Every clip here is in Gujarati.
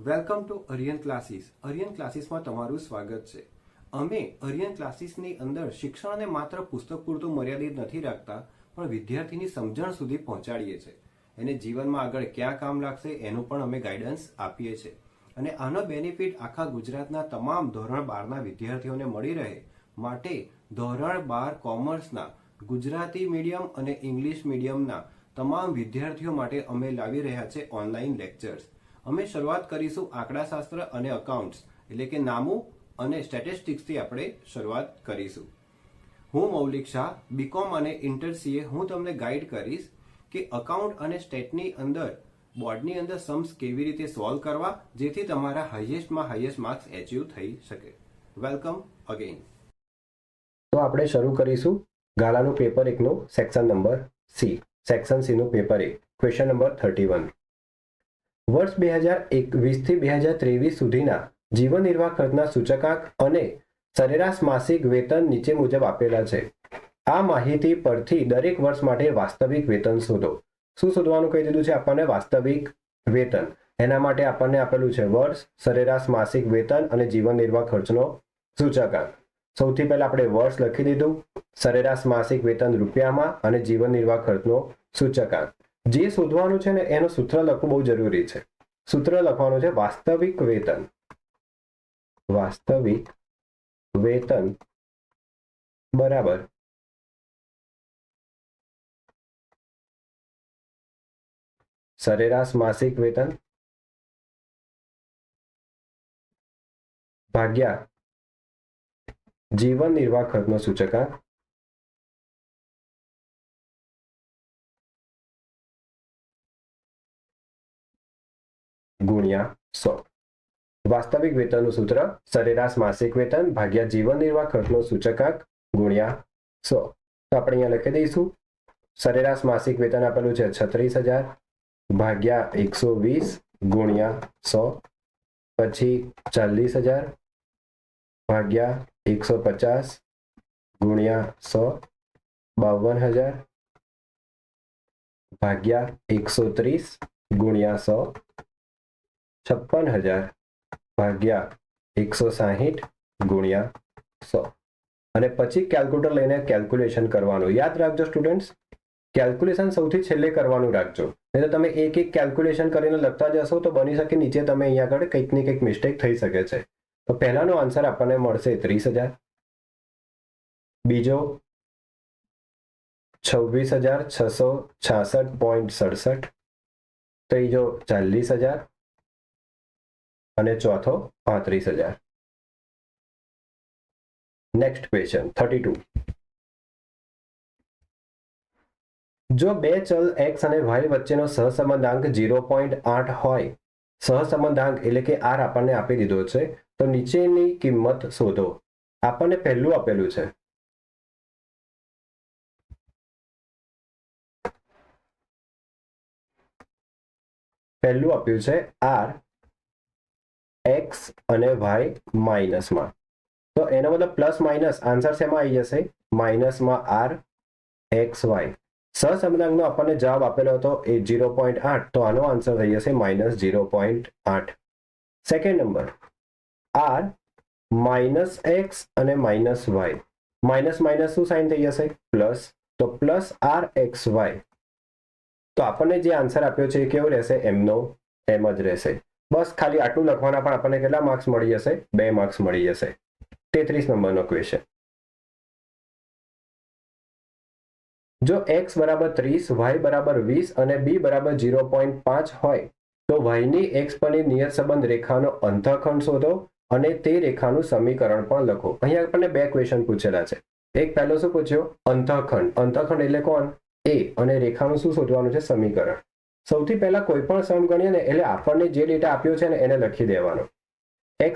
Welcome to Aryan classes. Aryan ક્લાસીસમાં તમારું સ્વાગત છે. અમે અરિયન ક્લાસીસની અંદર શિક્ષણને માત્ર પુસ્તક પૂરતું મર્યાદિત નથી રાખતા, પણ વિદ્યાર્થીની સમજણ સુધી પહોંચાડીએ છીએ. એને જીવનમાં આગળ ક્યાં કામ લાગશે એનું પણ અમે ગાઈડન્સ આપીએ છીએ. અને આનો બેનિફિટ આખા ગુજરાતના તમામ ધોરણ 12ના વિદ્યાર્થીઓને મળી રહે માટે ધોરણ 12 કોમર્સના ગુજરાતી મીડિયમ અને ઇંગ્લિશ મીડિયમના તમામ વિદ્યાર્થીઓ માટે અમે લાવી રહ્યા છે ઓનલાઈન લેક્ચર્સ. અમે શરૂઆત કરીશું આંકડાશાસ્ત્ર અને અકાઉન્ટ્સ એટલે કે નામું અને સ્ટેટિસ્ટિક્સથી આપણે શરૂઆત કરીશું. હું મૌલિક શાહ, બીકોમ અને ઇન્ટર સીએ. હું તમને ગાઈડ કરીશ કે અકાઉન્ટ અને સ્ટેટની અંદર બોર્ડની અંદર સમ્સ કેવી રીતે સોલ્વ કરવા જેથી તમારા હાઈએસ્ટમાં હાઈએસ્ટ માર્ક્સ એચીવ થઈ શકે. Welcome again. તો આપણે શરૂ કરીશું ગાલાનું પેપર 1 નું section number C. Section C નું પેપર 1, ક્વેશ્ચન નંબર 31. વર્ષ 2021 થી 2023 સુધીના જીવન નિર્વાહ ખર્ચના સૂચકાંક અને સરેરાશ માસિક વેતન નીચે મુજબ આપેલા છે. આ માહિતી પરથી દરેક વર્ષ માટે વાસ્તવિક વેતન શોધો. શું શોધવાનું કહી દીધું છે આપણને? વાસ્તવિક વેતન. એના માટે આપણને આપેલું છે વર્ષ, સરેરાશ માસિક વેતન અને જીવન નિર્વાહ ખર્ચનો સૂચકાંક. સૌથી પહેલા આપણે વર્ષ લખી દીધું, સરેરાશ માસિક વેતન રૂપિયામાં અને જીવન નિર્વાહ ખર્ચનો સૂચકાંક. જે શોધવાનું છે ને એનું સૂત્ર લખવું બહુ જરૂરી છે. સૂત્ર લખવાનું છે વાસ્તવિક વેતન. વાસ્તવિક વેતન બરાબર સરેરાશ માસિક વેતન ભાગ્યા જીવન નિર્વાહ ખર્ચનો સૂચકાંક ગુણ્યા 100. વાસ્તવિક વેતનનું સૂત્ર સરેરાશ માસિક વેતન ભાગ્યા જીવન નિર્વાહ ખર્ચનો સૂચકાંક ગુણ્યા 100. તો આપણે અહીંયા લખી દઈશું સરેરાશ માસિક વેતન આપેલું છે 36,000 ભાગ્યા 120 ગુણ્યા 100, પછી 40,000 ભાગ્યા 150 ગુણ્યા 100, 52,000 ભાગ્યા 130 ગુણ્યા 100, 56,000 ભાગ્યા 160 ગુણ્યા 100. અને પછી કેલ્ક્યુલેટર લઈને કેલ્ક્યુલેશન કરવાનું. યાદ રાખજો સ્ટુડન્ટ્સ, કેલ્ક્યુલેશન સૌથી છેલ્લે કરવાનું રાખજો. નહીં તો તમે એક એક કેલ્ક્યુલેશન કરીને લખતા જશો તો બની શકે નીચે તમે અહીંયા આગળ કંઈક ને કંઈક મિસ્ટેક થઈ શકે છે. તો પહેલાનો આન્સર આપણને મળશે 30,000, બીજો 26,666.67, ત્રીજો 40,000 અને ચોથો 35,000. Next question 32. જો બે ચલ x અને y વચ્ચેનો સહસંબંધાંક 0.8 હોય, સહસંબંધાંક એટલે કે r આપણને આપી દીધો છે, તો નીચેની કિંમત શોધો. આપણને પહેલું આપેલું છે r x અને y માઇનસમાં. તો એનો મતલબ પ્લસ માઇનસ આન્સર શેમાં આવી જશે? માઇનસમાં r x y. સહસંબંધાંકનો આપણને જવાબ આપેલો હતો એ 0.8, તો આનો આન્સર થઈ જશે -0.8. Second number r minus x અને માઇનસ વાય. માઇનસ માઇનસ શું સાઇન થઈ જશે? પ્લસ. તો પ્લસ r x y. તો આપણને જે આન્સર આપ્યો છે એ કેવો રહેશે? એમનો એમ જ રહેશે. બસ ખાલી આટલું લખવાના પણ આપણને કેટલા માર્ક્સ મળી જશે? 2 માર્ક્સ મળી જશે. 33 નંબરનો ક્વેશ્ચન. જો x બરાબર 30, y બરાબર 20 અને b બરાબર 0.5 હોય તો y ની x પરની નિયત સંબંધ રેખાનો અંતઃખંડ શોધો અને તે રેખાનું સમીકરણ પણ લખો. અહીંયા આપણને 2 ક્વેશ્ચન પૂછેલા છે. એક પહેલો શું પૂછ્યો? અંતઃખંડ. અંતઃખંડ એટલે કોણ? a. અને રેખાનું શું શોધવાનું છે? સમીકરણ. સૌથી પહેલા કોઈ પણ સમ ગણીએ ને એટલે આપણને જે ડેટા આપ્યો છે ને એને લખી દેવાનો. x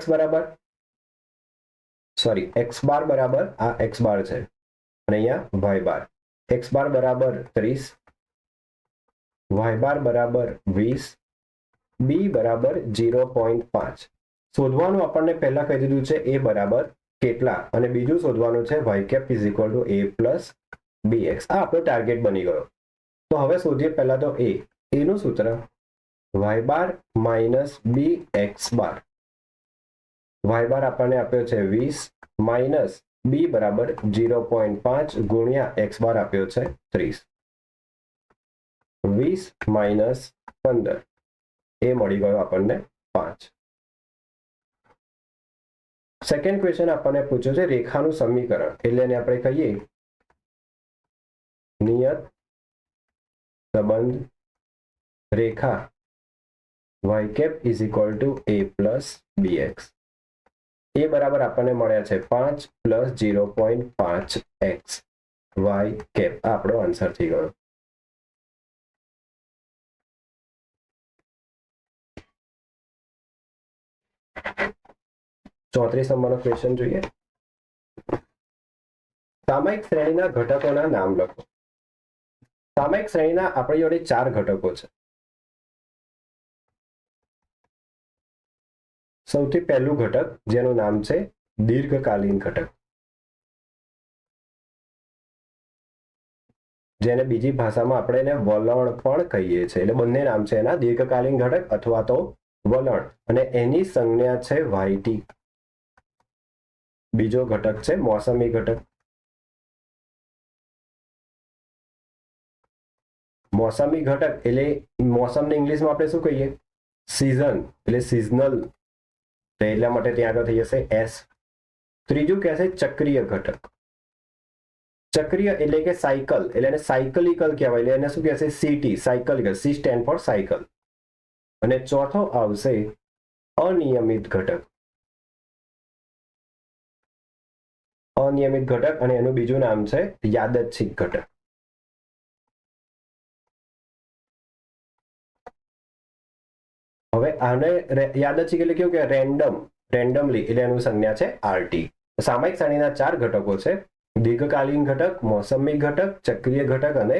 બાર બરાબર આ x બાર છે અને અહીંયા y બાર. x બાર બરાબર 30, y બાર બરાબર 20, b બરાબર 0.5. શોધવાનું આપણને પહેલા કહી દીધું છે a બરાબર કેટલા, અને બીજું શોધવાનું છે y cap is equal to a plus bx. આ આપણો ટાર્ગેટ બની ગયો. તો હવે શોધીએ પહેલા તો a. નું સૂત્ર વાય બાર માઇનસ બી એક્સ બાર. વાય બાર આપણને આપ્યો છે 20 માઇનસ બી બરાબર 0.5 ગુણ્યા એક્સ બાર આપ્યો છે 30. 20 માઇનસ 15 એ મળી ગયો આપણને 5. સેકન્ડ ક્વેશ્ચન આપણને પૂછ્યો છે રેખાનું સમીકરણ, એટલે એને આપણે કહીએ નિયત સંબંધ રેખા y cap is equal to a plus bx. એ બરાબર આપણને મળ્યા છે 5 પ્લસ 0.5 એક્સ વાય કેપ. આ આપણો આન્સર થઈ ગયો. ચોત્રીસ નંબરનો ક્વેશ્ચન જોઈએ. સામયિક શ્રેણીના ઘટકોના નામ લખો. સામયિક શ્રેણીના આપણી જોડે 4 ઘટકો છે. સૌથી પહેલું ઘટક જેનું નામ છે દીર્ઘકાલીન ઘટક, જેને બીજી ભાષામાં આપણે એને વલણ પણ કહીએ છીએ. એટલે બંને નામ છે એના, દીર્ઘકાલીન ઘટક અથવા તો વલણ, અને એની સંજ્ઞા છે વાયટી. બીજો ઘટક છે મોસમી ઘટક. મોસમી ઘટક એટલે મોસમને ઇંગ્લિશમાં આપણે શું કહીએ? સિઝન, એટલે સિઝનલ, એટલા માટે ત્યાં આગળ થઈ જશે એસ. ત્રીજું કહે છે ચક્રીય ઘટક. ચક્રીય એટલે કે સાયકલ, એટલે એને સાયકલિકલ કહેવાય, એટલે એને શું કહેશે? CT, cyclical. C stand for cycle. અને ચોથો આવશે અનિયમિત ઘટક. અનિયમિત ઘટક, અને એનું બીજું નામ છે યાદચ્છિક ઘટક. હવે આને યાદચ્છિક એટલે કેવું કે રેન્ડમલી, એટલે એનું સંજ્ઞા છે આરટી. સામયિક શ્રેણીના 4 ઘટકો છે: દીર્ઘકાલીન ઘટક, મોસમી ઘટક, ચક્રીય ઘટક અને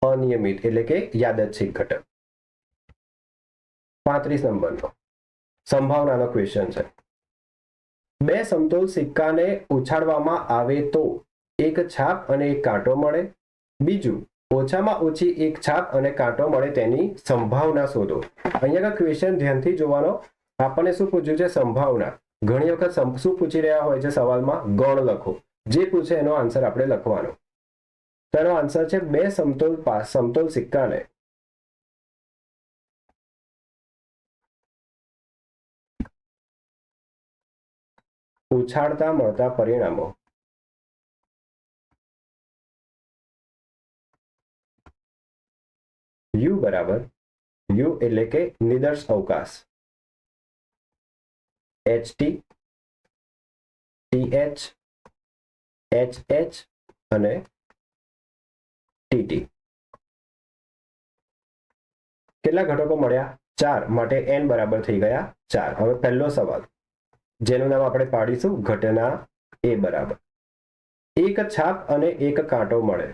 અનિયમિત એટલે કે યાદચ્છિક ઘટક. 35 નંબરનો સંભાવનાનો ક્વેશ્ચન છે. 2 સમતોલ સિક્કાને ઉછાળવામાં આવે તો એક છાપ અને એક કાંટો મળે. બીજું, ઓછામાં ઓછી એક છાપ અને કાંટો મળે તેની સંભાવના શોધો. અહીંયા ક્વેશ્ચન ધ્યાનથી જોવાનો. આપણને શું પૂછ્યું છે? સંભાવના. ઘણી વખત શું પૂછી રહ્યા હોય છે સવાલમાં? ગણ લખો. જે પૂછે એનો આન્સર આપણે લખવાનો. તો એનો આન્સર છે 2 સમતોલ સિક્કાને ઉછાળતા મળતા પરિણામો. યુ બરાબર, યુ એટલે કે નિદર્શ અવકાશ, HT, TH, HH અને TT. કેટલા ઘટકો મળ્યા? 4. માટે n બરાબર થઈ ગયા 4. હવે પહેલો સવાલ, જેનું નામ આપણે પાડીશું ઘટના એ બરાબર. એક છાપ અને એક કાંટો મળે.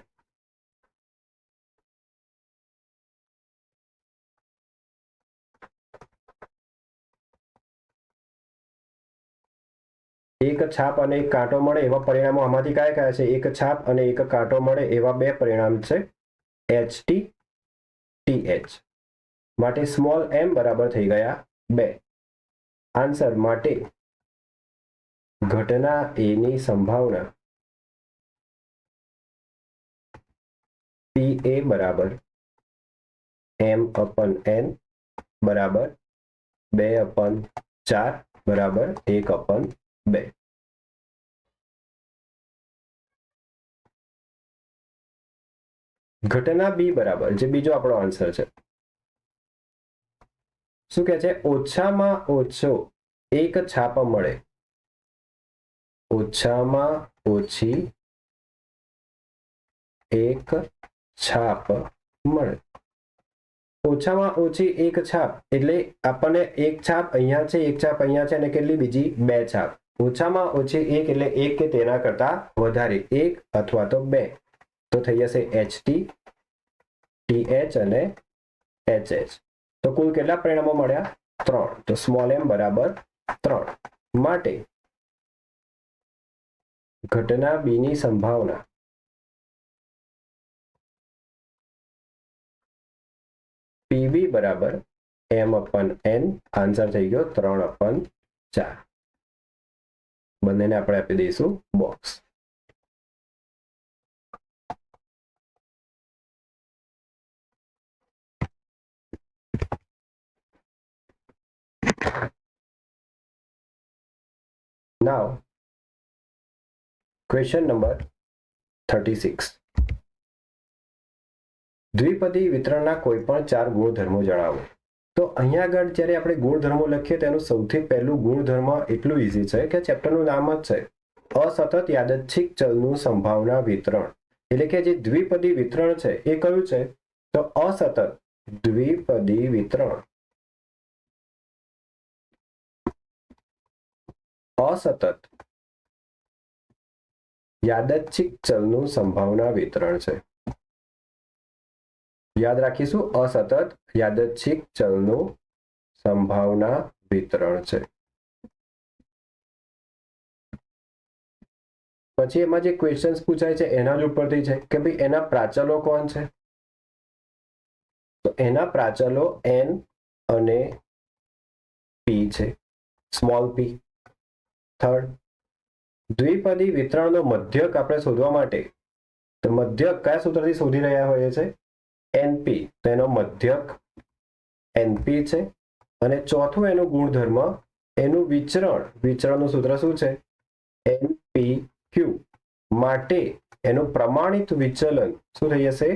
એક છાપ અને એક કાંટો મળે એવા પરિણામો આમાંથી કયા કયા છે? એક છાપ અને એક કાંટો મળે એવા 2 પરિણામ છે HT, TH. માટે સ્મોલ m બરાબર થઈ ગયા 2. આન્સર માટે ઘટના એ ની સંભાવના PA બરાબર m/n બરાબર 2/4 બરાબર 1/2. ઘટના બી બરાબર, જે બીજો આપણો આન્સર છે, શું કે છે? ઓછામાં ઓછો એક છાપ મળે. ઓછામાં ઓછી એક છાપ મળે. ઓછામાં ઓછી એક છાપ એટલે આપણને એક છાપ અહીંયા છે, એક છાપ અહીંયા છે, અને કેટલી બીજી? 2 છાપ. ઓછામાં ઓછી એક એટલે એક કે તેના કરતા વધારે, 1 અથવા તો 2. તો થઈ જશે HT, TH અને HH. તો કુલ કેટલા પરિણામો મળ્યા? 3. તો સ્મોલ m બરાબર 3. માટે ઘટના બી ની સંભાવના PB બરાબર m/n. આન્સર થઈ ગયો 3/4. બંનેને આપણે આપી દઈશું બોક્સ. Now, question number 36. દ્વિપદી વિતરણના કોઈ પણ 4 ગુણધર્મો જણાવો. તો અહીંયા આગળ જ્યારે આપણે ગુણધર્મો લખીએ તેનું સૌથી પહેલું ગુણધર્મ એટલું ઇઝી છે કે ચેપ્ટરનું નામ જ છે અસતત યાદચ્છિક ચલનું સંભાવના વિતરણ. એટલે કે જે દ્વિપદી વિતરણ છે એ કયું છે? તો અસતત દ્વિપદી વિતરણ. અસતત યાદચ્છિક ચલનું સંભાવના વિતરણ છે. યાદ રાખીશું, અસતત યાદચ્છિક ચલનું સંભાવના વિતરણ છે. પછી એમાં જે ક્વેશ્ચન્સ પૂછાય છે એના જ ઉપરથી છે કે ભાઈ એના પ્રાચલો કોણ છે? તો એના પ્રાચલો n અને p છે, સ્મોલ p. થર્ડ, દ્વિપદી વિતરણનો મધ્યક આપણે શોધવા માટે તો મધ્યક કયા સૂત્રથી શોધી રહ્યા હોઈએ છે? np. તો એનો મધ્યક np છે. અને ચોથું એનું ગુણધર્મ એનું વિચરણનું સૂત્ર શું છે? npq. માટે એનું પ્રમાણિત વિચલન શું થઈ જશે?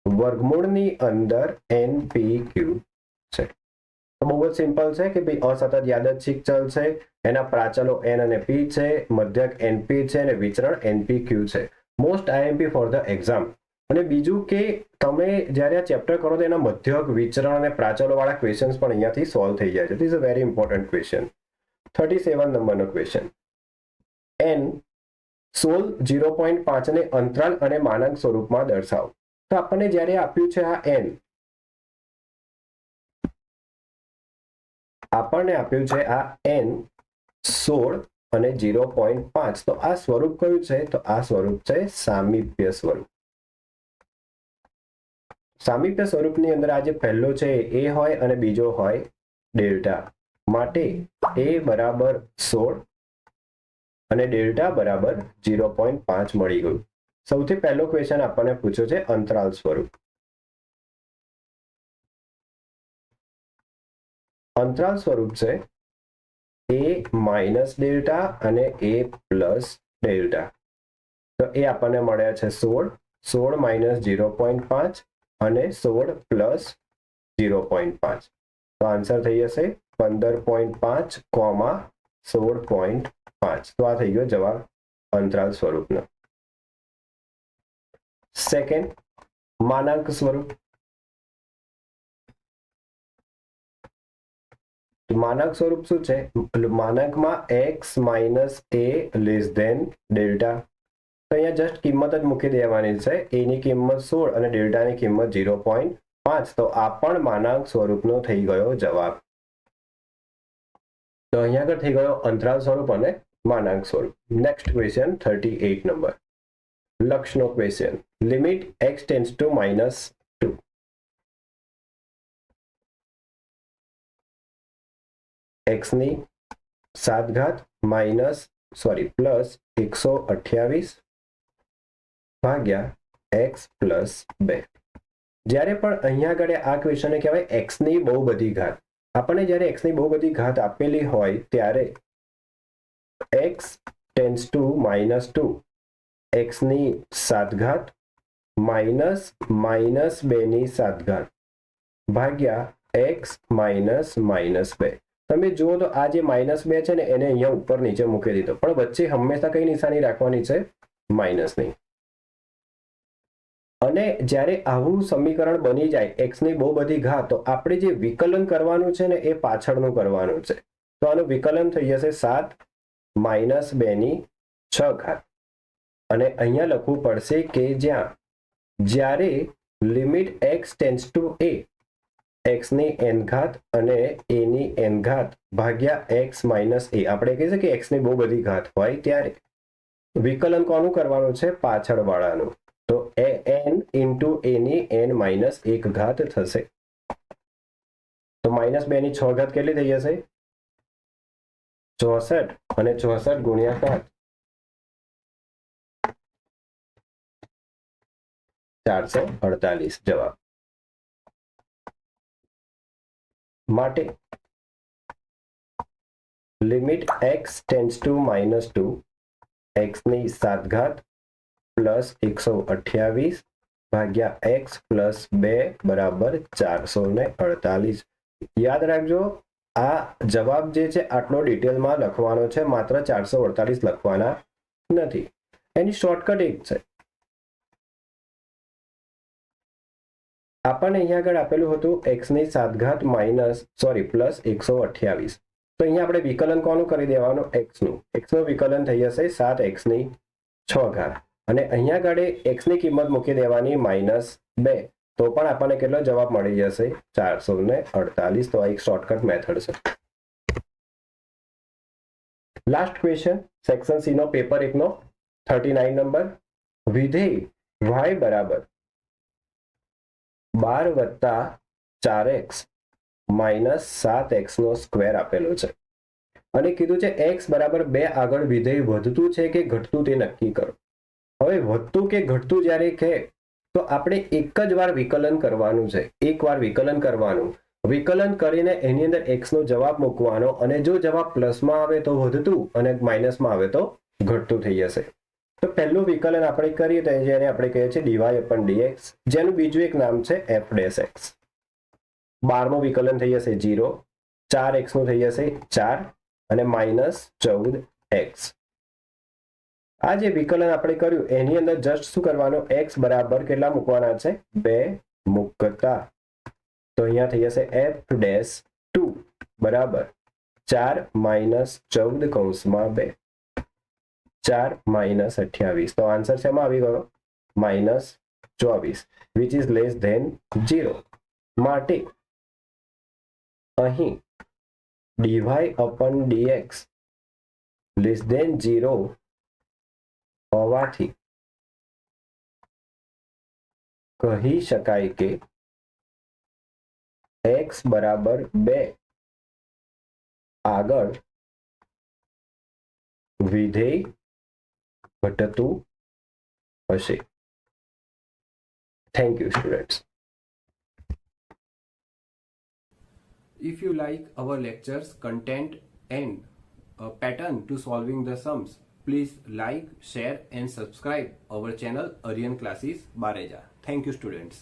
વર્ગમૂળની અંદર npq છે. તો બહુ જ સિમ્પલ છે કે ભાઈ અસતત યાદચ્છિક ચલ છે, એના પ્રાચલો n અને p છે, મધ્યક np છે અને વિચરણ npq છે. Most IMP for the exam. અને બીજું કે તમે જ્યારે આ ચેપ્ટર કરો તો એના મધ્યક, વિચરણ અને પ્રાચલો વાળા ક્વેશ્ચન્સ પણ અહીંયાથી સોલ્વ થઈ જાય છે. This is a very important question. 37 નંબરનો ક્વેશ્ચન. n 16 0.5 ને અંતરાલ અને માનાંક સ્વરૂપમાં દર્શાવો. તો આપણને જ્યારે આપ્યું છે આ n, આપણને આપ્યું છે આ n 16 અને 0.5. તો આ સ્વરૂપ કયું છે? તો આ સ્વરૂપ છે સામીપ્ય સ્વરૂપ. સામીપ્ય સ્વરૂપની અંદર આ જે પહેલો છે એ હોય અને બીજો હોય ડેલ્ટા. માટે a બરાબર 16 અને ડેલ્ટા બરાબર 0.5 મળી ગયું. સૌથી પહેલો ક્વેશ્ચન આપણને પૂછ્યો છે અંતરાલ સ્વરૂપ. અંતરાલ સ્વરૂપ છે a માઇનસ ડેલ્ટા અને a પ્લસ ડેલ્ટા. તો એ આપણને મળ્યા છે 16 માઇનસ 0.5 અને 16 પ્લસ 0.5. તો આન્સર થઈ જશે 15.5, 16.5. તો આ થઈ ગયો જવાબ અંતરાલ સ્વરૂપનો. સેકન્ડ, માનાંક સ્વરૂપ. માનાંક સ્વરૂપ શું છે? માનાંકમાં x minus a less than delta. તો અહીંયા જસ્ટ કિંમત જ મૂકી દેવાની છે. a ની કિંમત 16 અને ડેલ્ટાની કિંમત 0.5. તો આ પણ માનાંક સ્વરૂપનો થઈ ગયો જવાબ. તો અહીંયા આગળ થઈ ગયો અંતરાલ સ્વરૂપ અને માનાંક સ્વરૂપ. Next question 38 number. લક્ષનો question. Limit x tends to -2. x ની 7 ઘાત પ્લસ 128 ભાગ્યા x પ્લસ 2. જ્યારે પણ અહીંયા આગળ આ ક્વેશ્ચનને કહેવાય x ની બહુ બધી ઘાત. આપણને જ્યારે x ની બહુ બધી ઘાત આપેલી હોય ત્યારે x ટેન્ડ્સ ટુ -2, x ની 7 ઘાત માઇનસ 2 ની 7 ઘાત ભાગ્યા x માઇનસ 2. તમે જુઓ તો આ જે -2 છે ને એને અહીંયા ઉપર નીચે મૂકી દીધો, પણ વચ્ચે હંમેશા કઈ નિશાની રાખવાની છે? માઇનસની. અને જ્યારે આવું સમીકરણ બની જાય x ની બહુ બધી ઘાત, તો આપણે જે વિકલન કરવાનું છે ને એ પાછળનું કરવાનું છે. તો આનું વિકલન થઈ જશે 7 માઇનસ 2 ની 6 ઘાત. અને અહીંયા લખવું પડશે કે જ્યારે limit x tends two a, x ની n ઘાત અને a ની n ઘાત ભાગ્યા x માઇનસ a, આપણે કહીએ છીએ કે x ની બહુ બધી ઘાત હોય ત્યારે વિકલન કોનું કરવાનું છે? પાછળવાળાનું. તો n ઇન્ટુ a ની n માઇનસ 1 ઘાત થશે. તો -2 ની 6 ઘાત કેટલી થઈ જશે? 64 અને 64 ગુણ્યા 7 448 જવાબ. માટે limit x tends to -2 x ની 7 ઘાત પ્લસ 128 ભાગ્યા x પ્લસ 2 બરાબર 448. યાદ રાખજો, આ જવાબ જે છે આટલો ડિટેલમાં લખવાનો છે, માત્ર 448 લખવાના નથી. એની શોર્ટકટ એક છે. આપણને અહીંયા આગળ આપેલું હતું x ની 7 ઘાત પ્લસ 128. તો અહીંયા આપણે વિકલન કોનું કરી દેવાનું? x નું. x નું વિકલન થઈ જશે 7x ની 6 ઘાત અને અહીંયા આગળ x ની કિંમત મૂકી દેવાની -2. તો પણ આપણને કેટલો જવાબ મળી જશે? 448. તો આ એક શોર્ટકટ મેથડ છે. લાસ્ટ ક્વેશ્ચન, સેક્શન સી નો પેપર 1 નો 39 નંબર. વિધેય y બરાબર 12 + 4x - 7x નો સ્ક્વેર આપેલો છે અને કીધું છે x બરાબર 2 આગળ વિધેય વધતું છે કે ઘટતું તે નક્કી કરો. હવે વધતું કે ઘટતું જ્યારે કહે તો આપણે એક જ વાર વિકલન કરવાનું છે. એક વાર વિકલન કરવાનું. વિકલન કરીને એની અંદર x નો જવાબ મૂકવાનો અને જો જવાબ પ્લસમાં આવે તો વધતું અને માઇનસમાં આવે તો ઘટતું થઈ જશે. તો પહેલું વિકલન આપણે કરીએ તો જેને આપણે કહીએ છીએ dy/dx, જેનું બીજું એક નામ છે f'(x). 12મું વિકલન થઈ જશે 0, 4x નું થઈ જશે 4 અને -14x. આ જે વિકલન આપણે કર્યું એની અંદર જસ્ટ શું કરવાનું? x બરાબર કેટલા મૂકવાના છે? 2 મૂકતા. તો અહીંયા થઈ જશે f'(2) બરાબર 4 - 14 કૌંસમાં 2, 4 - 28. તો આન્સર શેમાં આવી ગયો? -24, which is less than 0. માટે અહીં dy/dx less than 0 હોવાથી કહી શકાય કે x બરાબર 2 આગળ વિધેય ઘટતું હશે. Thank you students. If you like our lectures, content and a pattern to solving the sums, please like, share and subscribe our channel Aryan Classes Bareja. Thank you students.